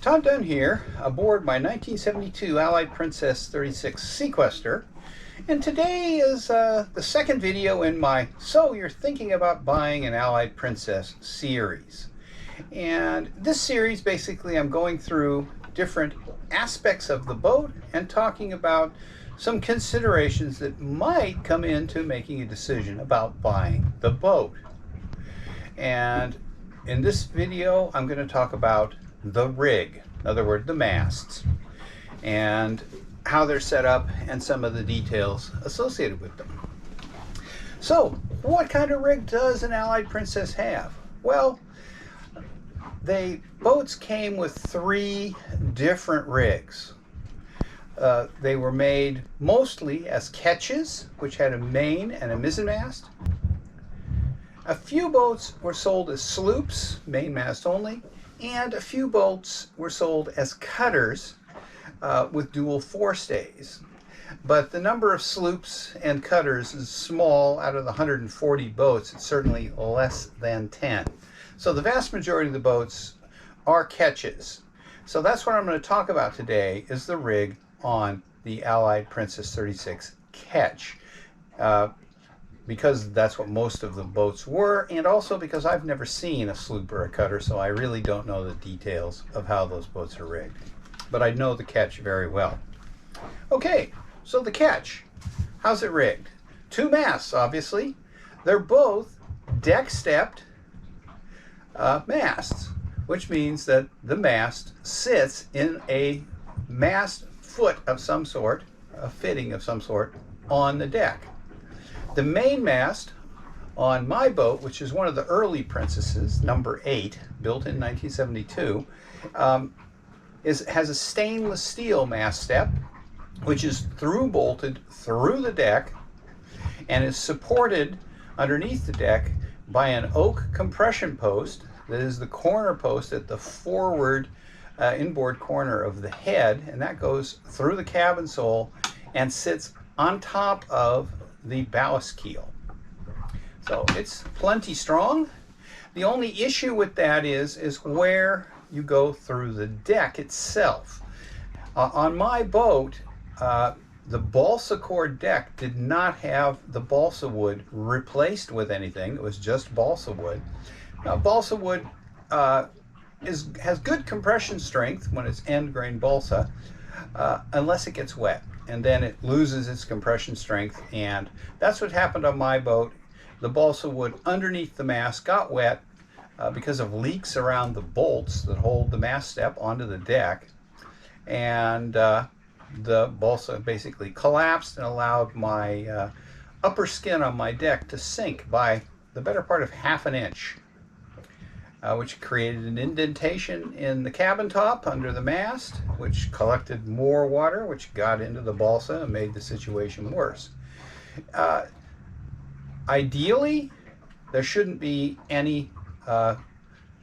Todd Dunn here, aboard my 1972 Allied Princess 36 Sequester, and today is the second video in my So You're Thinking About Buying an Allied Princess series. And this series, basically, I'm going through different aspects of the boat and talking about some considerations that might come into making a decision about buying the boat. And in this video, I'm going to talk about the rig, in other words, the masts, and how they're set up and some of the details associated with them. So, what kind of rig does an Allied Princess have? Well, boats came with three different rigs. They were made mostly as ketches, which had a main and a mizzen mast. A few boats were sold as sloops, mainmast only, and a few boats were sold as cutters with dual forestays. But the number of sloops and cutters is small. Out of the 140 boats, it's certainly less than 10. So the vast majority of the boats are ketches. So that's what I'm going to talk about today, is the rig on the Allied Princess 36 Ketch. Because that's what most of the boats were, and also because I've never seen a sloop or a cutter, so I really don't know the details of how those boats are rigged. But I know the Ketch very well. Okay, so the Ketch, how's it rigged? Two masts, obviously. They're both deck-stepped masts, which means that the mast sits in a mast foot of some sort, a fitting of some sort, on the deck. The main mast on my boat, which is one of the early Princesses, number 8, built in 1972, has a stainless steel mast step, which is bolted through the deck and is supported underneath the deck by an oak compression post that is the corner post at the forward inboard corner of the head, and that goes through the cabin sole and sits on top of the ballast keel. So it's plenty strong. The only issue with that is where you go through the deck itself. On my boat, the balsa cord deck did not have the balsa wood replaced with anything. It was just balsa wood. Now, balsa wood has good compression strength when it's end grain balsa, unless it gets wet, and then it loses its compression strength, and that's what happened on my boat. The balsa wood underneath the mast got wet because of leaks around the bolts that hold the mast step onto the deck, and the balsa basically collapsed and allowed my upper skin on my deck to sink by the better part of ½ an inch. Which created an indentation in the cabin top under the mast, which collected more water, which got into the balsa and made the situation worse. Ideally, there shouldn't be any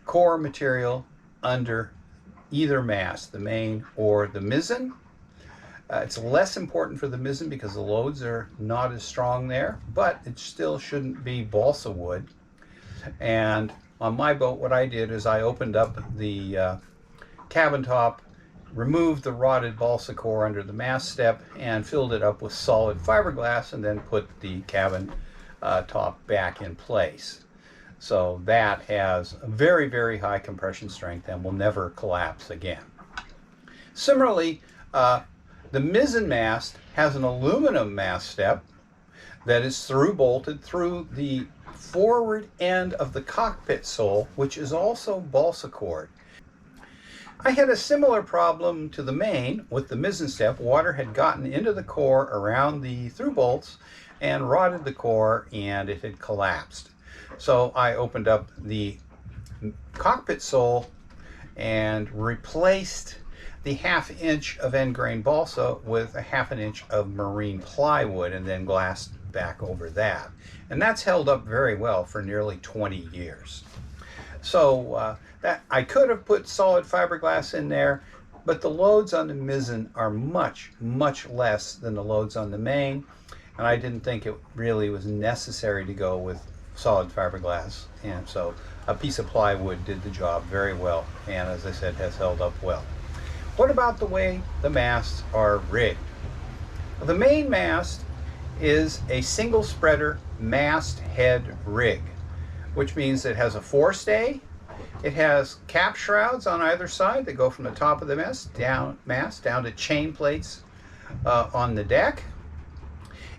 core material under either mast, the main or the mizzen. It's less important for the mizzen because the loads are not as strong there, but it still shouldn't be balsa wood. And on my boat, what I did is I opened up the cabin top, removed the rotted balsa core under the mast step, and filled it up with solid fiberglass, and then put the cabin top back in place. So that has a very, very high compression strength and will never collapse again. Similarly, the mizzen mast has an aluminum mast step that is bolted through the forward end of the cockpit sole, which is also balsa cord. I had a similar problem to the main with the mizzen step. Water had gotten into the core around the through bolts and rotted the core, and it had collapsed. So I opened up the cockpit sole and replaced the ½ inch of end grain balsa with a ½ an inch of marine plywood, and then glassed back over that. And that's held up very well for nearly 20 years. So that I could have put solid fiberglass in there, but the loads on the mizzen are much, much less than the loads on the main, and I didn't think it really was necessary to go with solid fiberglass, and so a piece of plywood did the job very well, and as I said, has held up well. What about the way the masts are rigged? Well, the main mast is a single spreader mast head rig, which means it has a forestay. It has cap shrouds on either side that go from the top of the mast down to chain plates on the deck.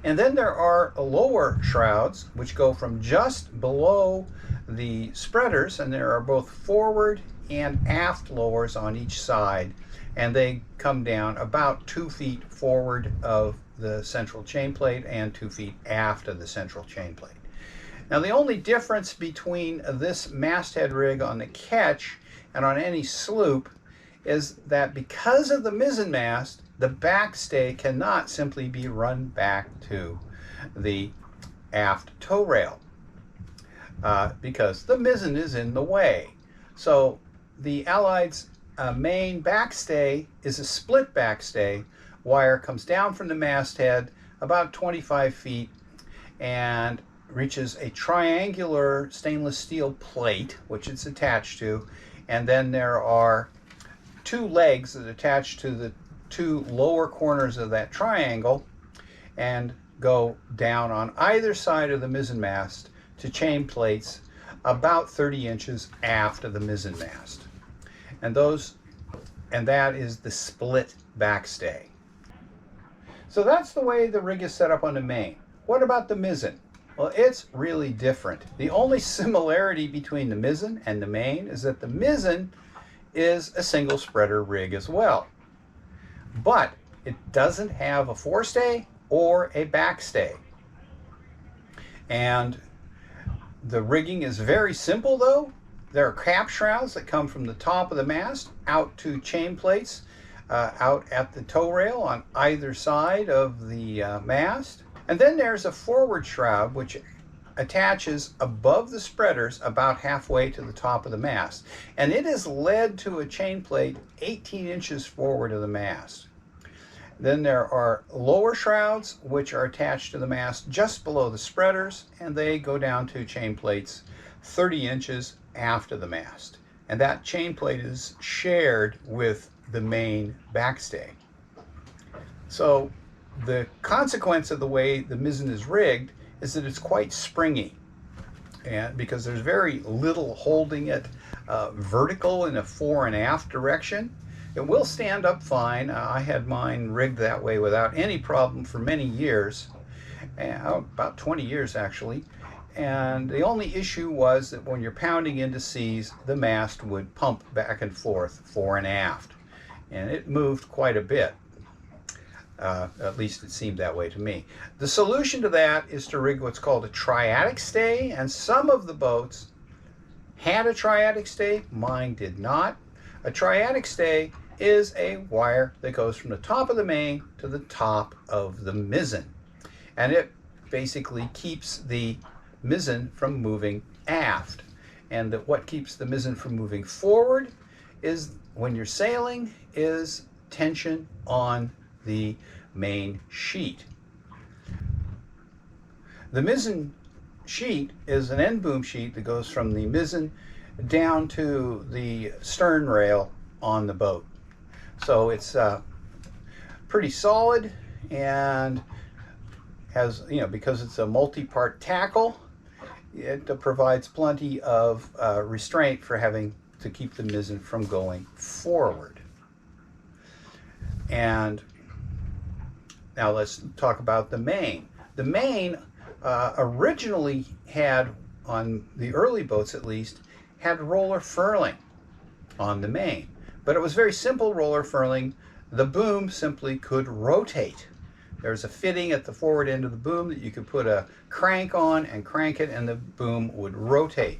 And then there are lower shrouds which go from just below the spreaders, and there are both forward and aft lowers on each side, and they come down about 2 feet forward of the central chain plate and 2 feet aft of the central chain plate. Now, the only difference between this masthead rig on the Ketch and on any sloop is that because of the mizzen mast, the backstay cannot simply be run back to the aft tow rail because the mizzen is in the way. So the Allied's main backstay is a split backstay. Wire comes down from the masthead about 25 feet and reaches a triangular stainless steel plate, which it's attached to, and then there are 2 legs that attach to the 2 lower corners of that triangle and go down on either side of the mizzen mast to chain plates about 30 inches aft of the mizzen mast. And that is the split backstay. So that's the way the rig is set up on the main. What about the mizzen? Well, it's really different. The only similarity between the mizzen and the main is that the mizzen is a single spreader rig as well. But it doesn't have a forestay or a backstay. And the rigging is very simple though. There are cap shrouds that come from the top of the mast out to chain plates out at the tow rail on either side of the mast. And then there's a forward shroud which attaches above the spreaders about halfway to the top of the mast. And it is led to a chain plate 18 inches forward of the mast. Then there are lower shrouds which are attached to the mast just below the spreaders, and they go down to chain plates 30 inches aft of the mast. And that chain plate is shared with the main backstay. So the consequence of the way the mizzen is rigged is that it's quite springy, and because there's very little holding it vertical in a fore and aft direction. It will stand up fine. I had mine rigged that way without any problem for many years, about 20 years actually. And the only issue was that when you're pounding into seas, the mast would pump back and forth, fore and aft. And it moved quite a bit. At least it seemed that way to me. The solution to that is to rig what's called a triadic stay, and some of the boats had a triadic stay. Mine did not. A triadic stay is a wire that goes from the top of the main to the top of the mizzen. And it basically keeps the mizzen from moving aft. And what keeps the mizzen from moving forward is, when you're sailing, is tension on the main sheet. The mizzen sheet is an end boom sheet that goes from the mizzen down to the stern rail on the boat. So it's pretty solid, and has, because it's a multi-part tackle, it provides plenty of restraint for having to keep the mizzen from going forward. And now let's talk about the main. The main originally had, on the early boats at least, had roller furling on the main. But it was very simple roller furling. The boom simply could rotate. There's a fitting at the forward end of the boom that you could put a crank on and crank it, and the boom would rotate.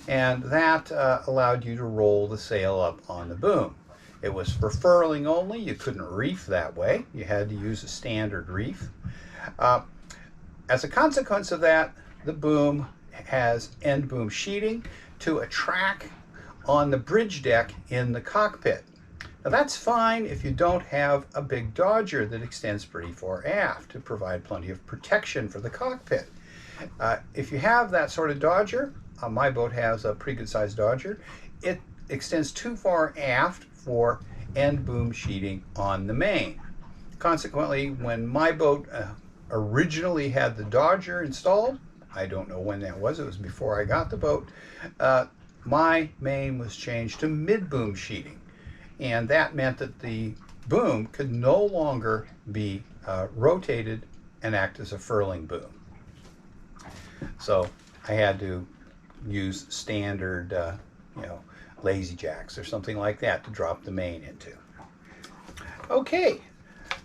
And that allowed you to roll the sail up on the boom. It was for furling only. You couldn't reef that way. You had to use a standard reef. As a consequence of that, the boom has end boom sheeting to a track on the bridge deck in the cockpit. Now that's fine if you don't have a big dodger that extends pretty far aft to provide plenty of protection for the cockpit. If you have that sort of dodger, my boat has a pretty good sized Dodger. It extends too far aft for end boom sheeting on the main. Consequently, when my boat originally had the Dodger installed, I don't know when that was, it was before I got the boat, my main was changed to mid boom sheeting. And that meant that the boom could no longer be rotated and act as a furling boom. So I had to use standard, lazy jacks or something like that to drop the main into. Okay,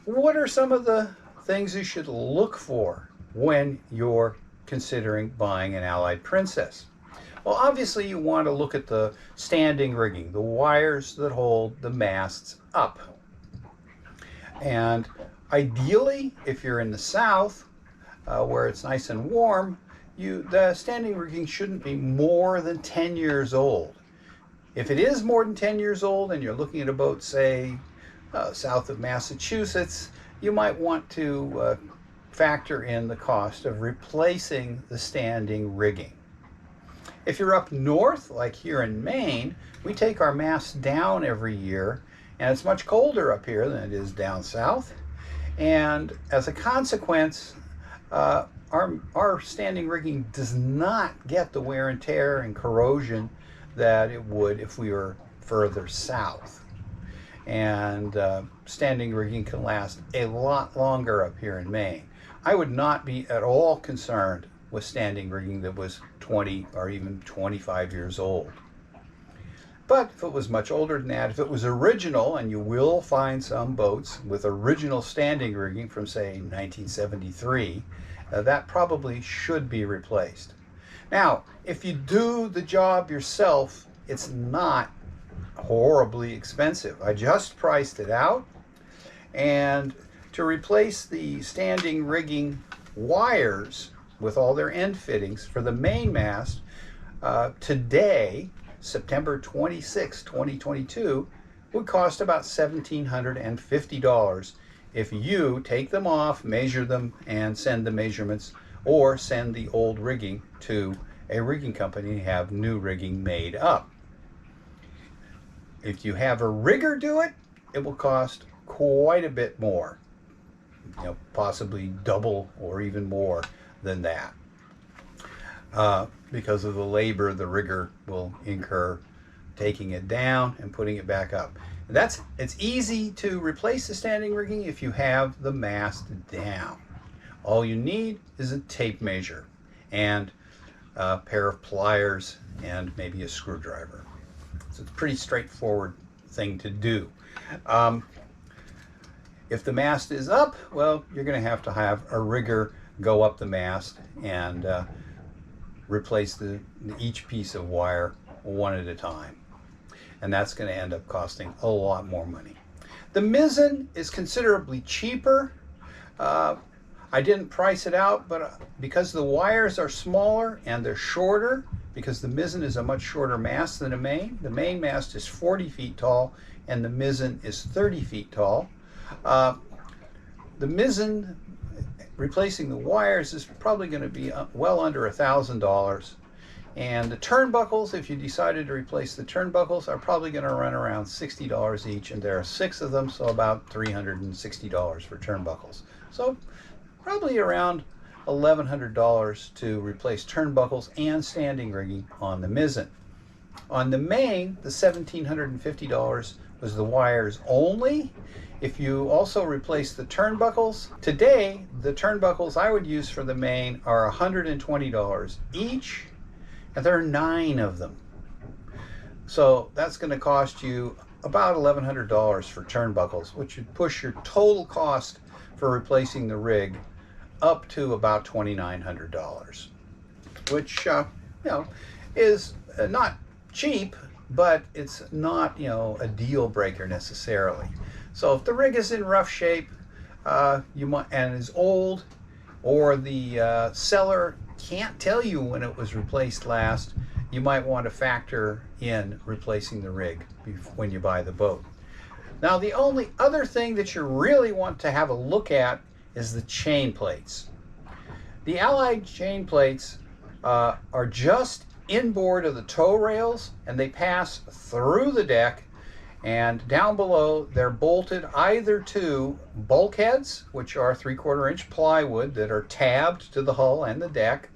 what are some of the things you should look for when you're considering buying an Allied Princess? Well, obviously you want to look at the standing rigging, the wires that hold the masts up. And ideally, if you're in the south, where it's nice and warm, the standing rigging shouldn't be more than 10 years old. If it is more than 10 years old and you're looking at a boat, say, south of Massachusetts, you might want to factor in the cost of replacing the standing rigging. If you're up north, like here in Maine, we take our masts down every year, and it's much colder up here than it is down south. And as a consequence, our standing rigging does not get the wear and tear and corrosion that it would if we were further south. And standing rigging can last a lot longer up here in Maine. I would not be at all concerned with standing rigging that was 20 or even 25 years old. But if it was much older than that, if it was original, and you will find some boats with original standing rigging from, say, 1973, that probably should be replaced. Now, if you do the job yourself, it's not horribly expensive. I just priced it out, and to replace the standing rigging wires with all their end fittings for the main mast, today, September 26, 2022, would cost about $1,750 if you take them off, measure them, and send the measurements, or send the old rigging to a rigging company and have new rigging made up. If you have a rigger do it, it will cost quite a bit more, possibly double or even more than that, because of the labor the rigger will incur taking it down and putting it back up. It's easy to replace the standing rigging if you have the mast down. All you need is a tape measure and a pair of pliers and maybe a screwdriver. So it's a pretty straightforward thing to do. If the mast is up, well, you're going to have a rigger go up the mast and replace each piece of wire one at a time. And that's going to end up costing a lot more money. The Mizzen is considerably cheaper. I didn't price it out, but because the wires are smaller and they're shorter, because the Mizzen is a much shorter mast than a main. The main mast is 40 feet tall and the Mizzen is 30 feet tall. The Mizzen, replacing the wires, is probably going to be well under $1,000. And the turnbuckles, if you decided to replace the turnbuckles, are probably going to run around $60 each, and there are 6 of them, so about $360 for turnbuckles. So probably around $1,100 to replace turnbuckles and standing rigging on the Mizzen. On the main, the $1,750 was the wires only. If you also replace the turnbuckles, today the turnbuckles I would use for the main are $120 each, and there are 9 of them. So that's going to cost you about $1,100 for turnbuckles, which would push your total cost for replacing the rig up to about $2,900, which is not cheap, but it's not a deal breaker necessarily. So if the rig is in rough shape, and is old, or the seller can't tell you when it was replaced last, you might want to factor in replacing the rig when you buy the boat. Now, the only other thing that you really want to have a look at is the chain plates. The Allied chain plates are just inboard of the tow rails, and they pass through the deck, and down below they're bolted either to bulkheads, which are 3/4 inch plywood that are tabbed to the hull and the deck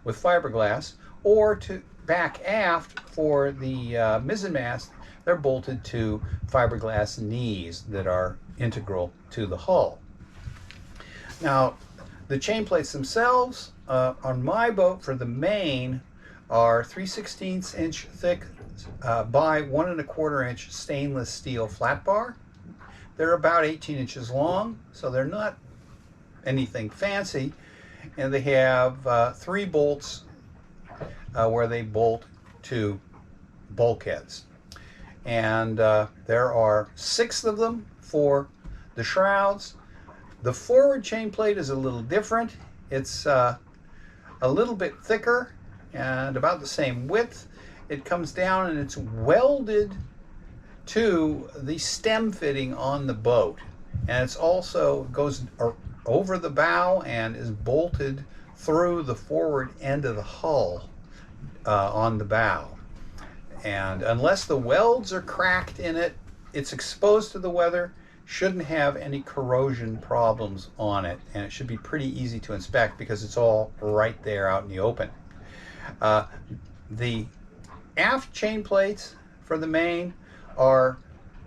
with fiberglass, or to back aft for the mizzen mast, they're bolted to fiberglass knees that are integral to the hull. Now, the chain plates themselves on my boat for the main are 3/16 inch thick by 1 1/4 inch stainless steel flat bar. They're about 18 inches long, so they're not anything fancy, and they have 3 bolts where they bolt to bulkheads. And there are 6 of them for the shrouds. The forward chain plate is a little different. It's a little bit thicker and about the same width. It comes down and it's welded to the stem fitting on the boat. And it's also goes over the bow and is bolted through the forward end of the hull on the bow. And unless the welds are cracked in it, it's exposed to the weather, shouldn't have any corrosion problems on it, and it should be pretty easy to inspect because it's all right there out in the open. The aft chain plates for the main are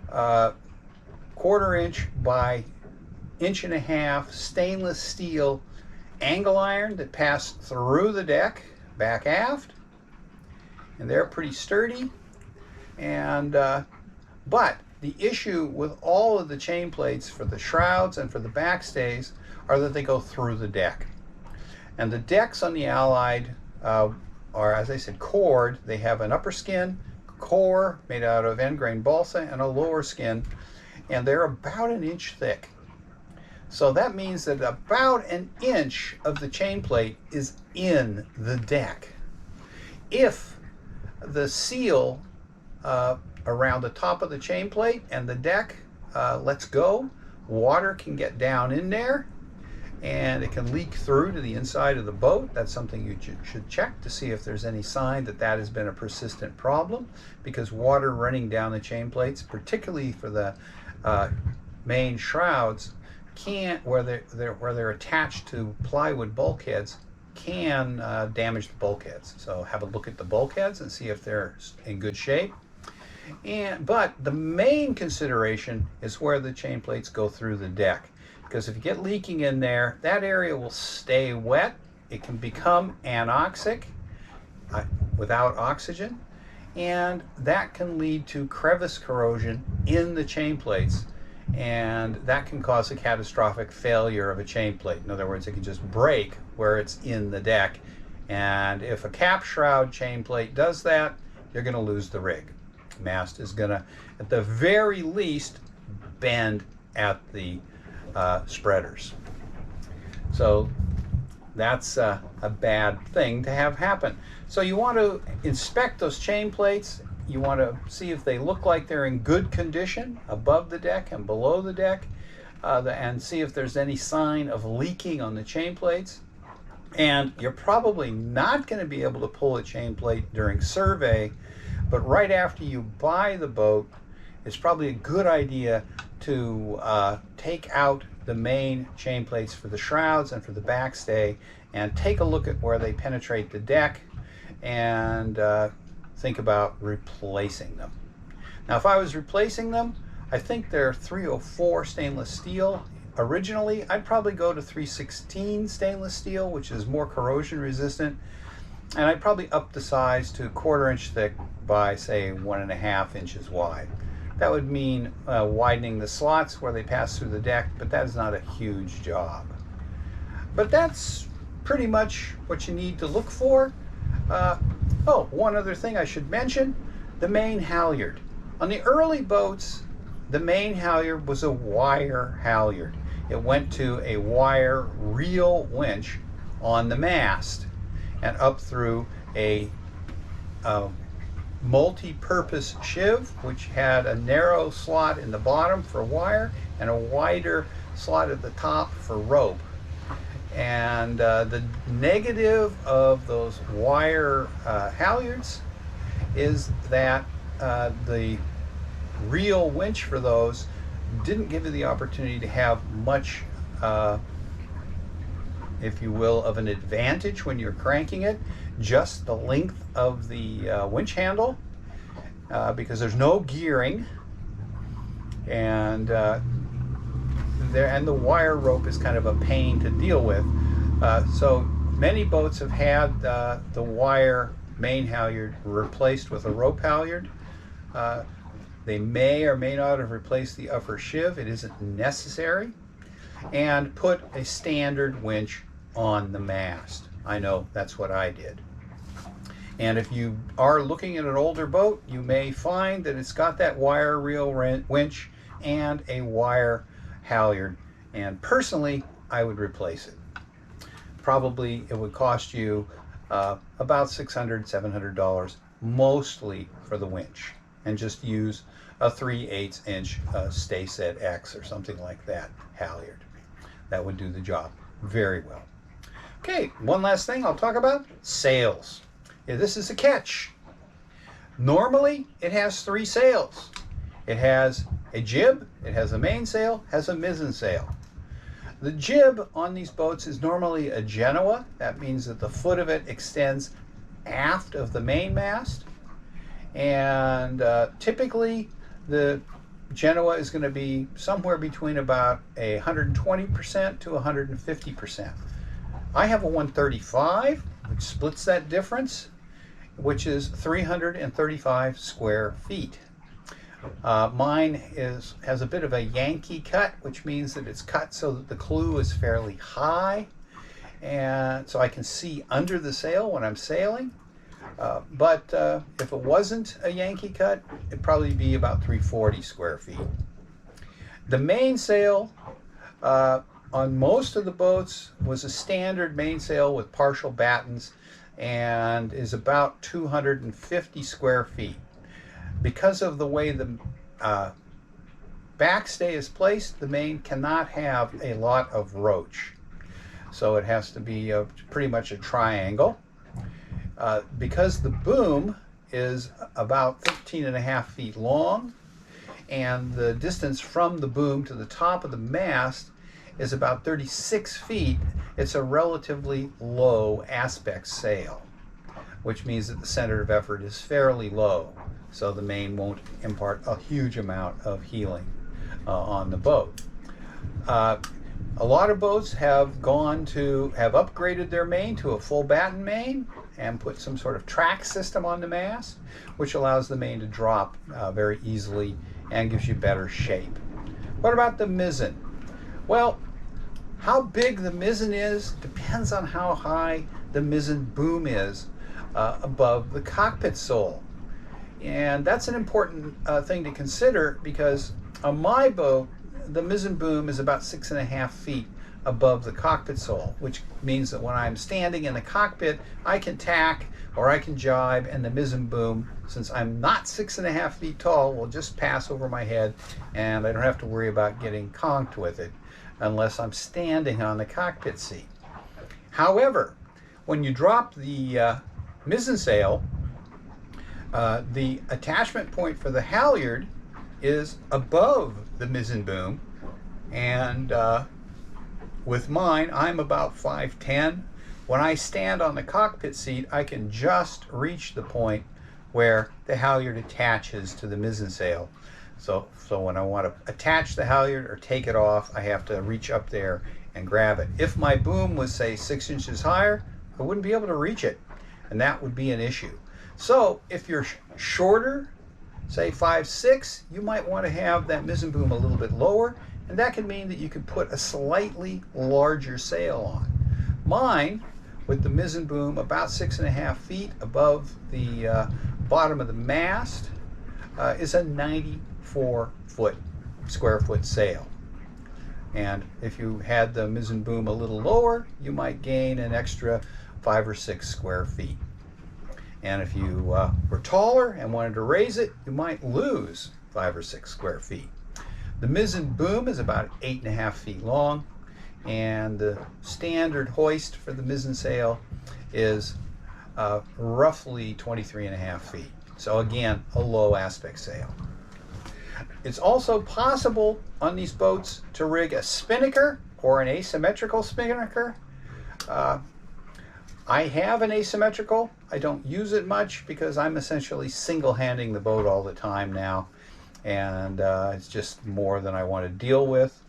1/4 inch by 1.5 inch stainless steel angle iron that pass through the deck back aft, and they're pretty sturdy. And but the issue with all of the chain plates for the shrouds and for the backstays are that they go through the deck. And the decks on the Allied are, as I said, cored. They have an upper skin core made out of end grain balsa and a lower skin, and they're about 1 inch thick. So that means that about 1 inch of the chain plate is in the deck. If the seal around the top of the chain plate and the deck lets go, water can get down in there and it can leak through to the inside of the boat. That's something you should check to see if there's any sign that that has been a persistent problem, because water running down the chain plates, particularly for the main shrouds, where they're attached to plywood bulkheads, can damage the bulkheads. So have a look at the bulkheads and see if they're in good shape. But the main consideration is where the chain plates go through the deck, because if you get leaking in there, that area will stay wet. It can become anoxic without oxygen, and that can lead to crevice corrosion in the chain plates, and that can cause a catastrophic failure of a chain plate. In other words, it can just break where it's in the deck, and if a cap shroud chain plate does that, you're going to lose the rig. Mast is going to, at the very least, bend at the spreaders. So that's a bad thing to have happen. So you want to inspect those chain plates. You want to see if they look like they're in good condition above the deck and below the deck, and see if there's any sign of leaking on the chain plates. And you're probably not going to be able to pull a chain plate during survey, but right after you buy the boat, it's probably a good idea to take out the main chain plates for the shrouds and for the backstay and take a look at where they penetrate the deck and think about replacing them. Now, if I was replacing them, I think they're 304 stainless steel. Originally, I'd probably go to 316 stainless steel, which is more corrosion resistant, and I'd probably up the size to 1/4 inch thick by, say, 1.5 inches wide. That would mean widening the slots where they pass through the deck, but that is not a huge job. But that's pretty much what you need to look for. Oh, one other thing I should mention, the main halyard. On the early boats, the main halyard was a wire halyard. It went to a wire reel winch on the mast and up through a multi-purpose sheave, which had a narrow slot in the bottom for wire and a wider slot at the top for rope. And the negative of those wire halyards is that the real winch for those didn't give you the opportunity to have much, if you will, of an advantage when you're cranking it. Just the length of the winch handle, because there's no gearing, and the wire rope is kind of a pain to deal with. So many boats have had the wire main halyard replaced with a rope halyard. They may or may not have replaced the upper sheave. It isn't necessary. And put a standard winch on the mast. I know that's what I did. And if you are looking at an older boat, you may find that it's got that wire reel winch and a wire halyard. And personally, I would replace it. Probably it would cost you about $600, $700, mostly for the winch. And just use a 3/8 inch Stay Set X or something like that halyard. That would do the job very well. Okay, one last thing I'll talk about, sails. Yeah, this is a Ketch. Normally, it has 3 sails. It has a jib, it has a mainsail, has a mizzen sail. The jib on these boats is normally a Genoa. That means that the foot of it extends aft of the mainmast. And typically, the Genoa is going to be somewhere between about 120% to 150%. I have a 135, which splits that difference, which is 335 square feet. Mine has a bit of a Yankee cut, which means that it's cut so that the clew is fairly high, and so I can see under the sail when I'm sailing. But if it wasn't a Yankee cut, it'd probably be about 340 square feet. The mainsail on most of the boats was a standard mainsail with partial battens and is about 250 square feet. Because of the way the backstay is placed, the main cannot have a lot of roach. So it has to be pretty much a triangle. Because the boom is about 13.5 feet long, and the distance from the boom to the top of the mast is about 36 feet, it's a relatively low aspect sail, which means that the center of effort is fairly low, so the main won't impart a huge amount of heeling on the boat. A lot of boats have upgraded their main to a full batten main and put some sort of track system on the mast, which allows the main to drop very easily and gives you better shape. What about the mizzen? Well, how big the mizzen is depends on how high the mizzen boom is above the cockpit sole. And that's an important thing to consider, because on my boat, the mizzen boom is about 6.5 feet above the cockpit sole, which means that when I'm standing in the cockpit, I can tack or I can jibe, and the mizzen boom, since I'm not 6.5 feet tall, will just pass over my head, and I don't have to worry about getting conked with it unless I'm standing on the cockpit seat. However, when you drop the mizzen sail, the attachment point for the halyard is above the mizzen boom, and with mine, I'm about 5'10". When I stand on the cockpit seat, I can just reach the point where the halyard attaches to the mizzen sail. So when I want to attach the halyard or take it off, I have to reach up there and grab it. If my boom was, say, 6 inches higher, I wouldn't be able to reach it, and that would be an issue. So if you're shorter, say 5'6", you might want to have that mizzen boom a little bit lower, and that could mean that you could put a slightly larger sail on. Mine, with the mizzen boom about 6.5 feet above the bottom of the mast, is a 94 square foot sail. And if you had the mizzen boom a little lower, you might gain an extra 5 or 6 square feet. And if you were taller and wanted to raise it, you might lose 5 or 6 square feet. The mizzen boom is about 8.5 feet long, and the standard hoist for the mizzen sail is roughly 23.5 feet. So again, a low aspect sail. It's also possible on these boats to rig a spinnaker or an asymmetrical spinnaker. I have an asymmetrical. I don't use it much because I'm essentially single-handing the boat all the time now, and it's just more than I want to deal with.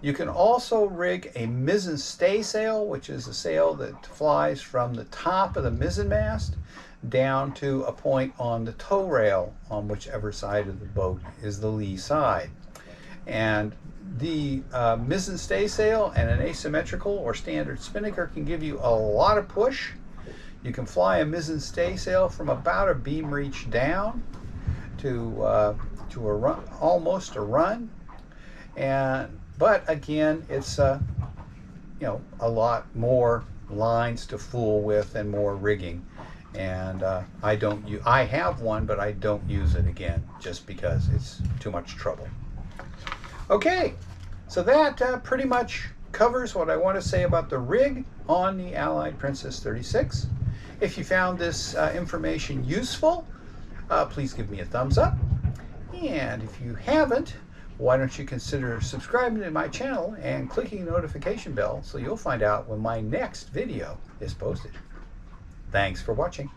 You can also rig a mizzen stay sail, which is a sail that flies from the top of the mizzen mast down to a point on the tow rail on whichever side of the boat is the lee side. And the mizzen stay sail and an asymmetrical or standard spinnaker can give you a lot of push. You can fly a mizzen stay sail from about a beam reach down to a run, almost a run, but again, it's a lot more lines to fool with and more rigging. And I have one, but I don't use it again just because it's too much trouble. Okay, so that pretty much covers what I want to say about the rig on the Allied Princess 36. If you found this information useful, please give me a thumbs up. And if you haven't, why don't you consider subscribing to my channel and clicking the notification bell so you'll find out when my next video is posted. Thanks for watching.